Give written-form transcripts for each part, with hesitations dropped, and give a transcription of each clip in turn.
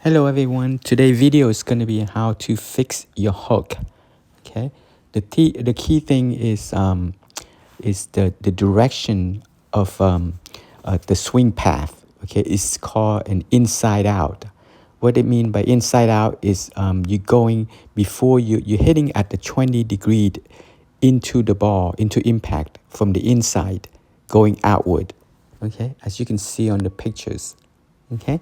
Hello everyone. Today's video is going to be how to fix your hook. Okay, the key thing is the direction of the swing path. Okay, it's called an inside out. What it mean by inside out is you're going before you're hitting at the 20-degree into the ball, into impact from the inside, going outward. Okay, as you can see on the pictures. Okay,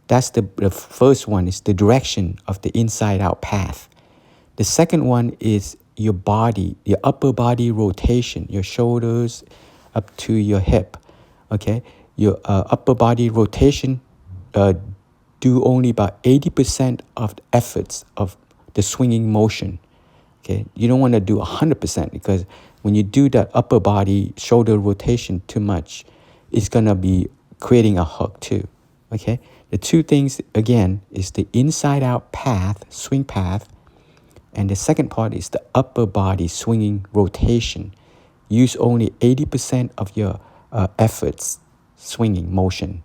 that's the first one, is the direction of the inside out path. The second one is your body, your upper body rotation, your shoulders up to your hip. Okay, your upper body rotation do only about 80% of the efforts of the swinging motion. Okay, you don't want to do 100% because when you do that upper body shoulder rotation too much, it's gonna be creating a hook too. Okay, the two things again is the inside out path, swing path, and the second part is the upper body swinging rotation. Use only 80% of your efforts swinging motion.